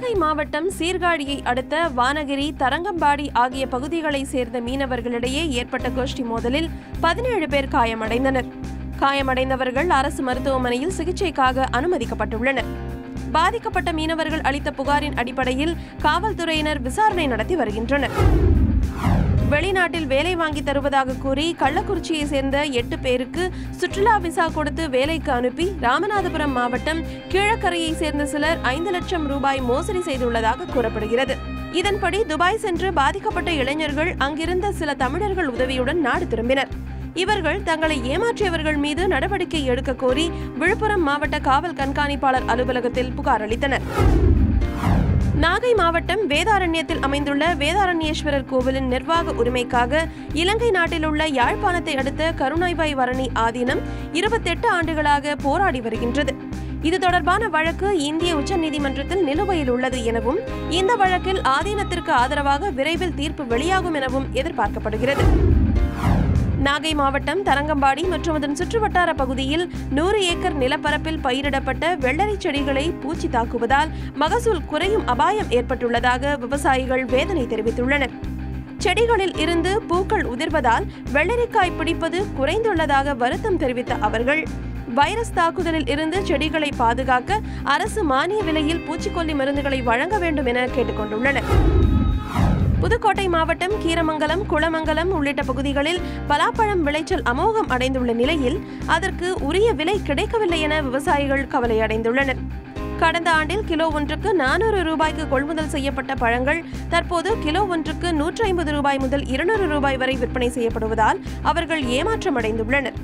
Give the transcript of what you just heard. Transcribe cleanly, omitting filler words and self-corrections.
நாகை மாவட்டம் சீர்காழியை அடுத்த வானகிரி, தரங்கம்பாடி ஆகிய பகுதிகளைச் சேர்ந்த மீனவர்களிடையே ஏற்பட்ட கோஷ்டி மோதலில் 17 பேர் காயமடைந்தனர். காயமடைந்தவர்கள் அரசு மருத்துவமனையில் சிகிச்சைக்காக அனுமதிக்கப்பட்டுள்ளனர். பாதிக்கப்பட்ட மீனவர்கள் அளித்த புகாரின் அடிப்படையில் காவல்துறையினர் விசாரணை நடத்தி வருகின்றனர். வெளிநாட்டில் வேலை வாங்கி தருவதாக கூறி கள்ளக்குறிச்சியை சேர்ந்த 8 பேருக்கு சுற்றுலா விசா கொடுத்து வேலைக்கு அனுப்பி ராமநாதபுரம் மாவட்டம் கீழக்கரையை சேர்ந்த சிலர் 5 லட்சம் ரூபாய் மோசடி செய்துள்ளதாக கூறப்படுகிறது. இதன்படி துபாய் சென்று பாதிக்கப்பட்ட இளைஞர்கள் அங்கிருந்த சில தமிழர்கள் உதவியுடன் நாடு திரும்பினர். இவர்கள் தங்களை ஏமாற்றியவர்கள் மீது நடவடிக்கை எடுக்க கோரி விழுப்புரம் மாவட்ட காவல் கண்காணிப்பாளர் அலுவலகத்தில் புகார் அளித்தனர். நாகை மாவட்டம் வேதாரண்யத்தில் அமைந்துள்ள வேதாரண்யேஸ்வரர் கோவிலின் நிர்வாக உரிமைக்காக இலங்கை நாட்டில் உள்ள யாழ்ப்பாணத்தை அடுத்த கருணாய்வாய் வரணி ஆதீனம் 28 ஆண்டுகளாக போராடி வருகின்றது. இது தொடர்பான வழக்கு இந்திய உச்சநீதிமன்றத்தில் நிலுவையில் உள்ளது எனவும் இந்த வழக்கில் ஆதீனத்திற்கு ஆதரவாக விரைவில் தீர்ப்பு வெளியாகும் எனவும் எதிர்பார்க்கப்படுகிறது. நாகை மாவட்டம் தரங்கம்பாடி மற்றும் அதன் சுற்றுவட்டார பகுதியில் 100 ஏக்கர் நிலப்பரப்பில் பயிரிடப்பட்ட வெள்ளரி செடிகளை பூச்சி தாக்குவதால் மகசூல் குறையும் அபாயம் ஏற்பட்டுள்ளதாக விவசாயிகள் வேதனை தெரிவித்துள்ளனர். செடிகளில் இருந்து பூக்கள் உதிர்வதால் வெள்ளரிக்காய் பிடிப்பது குறைந்துள்ளதாக வருத்தம் தெரிவித்த அவர்கள் வைரஸ் தாக்குதலில் இருந்து செடிகளை பாதுகாக்க அரசு மானிய விலையில் பூச்சிக்கொல்லி மருந்துகளை வழங்க வேண்டும் என கேட்டுக்கொண்டுள்ளனர். புதுக்கோட்டை மாவட்டம் கீரமங்கலம், குளமங்கலம் உள்ளிட்ட பகுதிகளில் பலாப்பழம் விளைச்சல் அமோகம் அடைந்துள்ள நிலையில் அதற்கு உரிய விலை கிடைக்கவில்லை என விவசாயிகள் கவலை அடைந்துள்ளனர். கடந்த ஆண்டில் கிலோ ஒன்றுக்கு 400 ரூபாய்க்கு கொள்முதல் செய்யப்பட்ட பழங்கள் தற்போது கிலோ ஒன்றுக்கு 150 ரூபாய் முதல் 200 ரூபாய் வரை விற்பனை செய்யப்படுவதால் அவர்கள் ஏமாற்றம் அடைந்துள்ளனர்.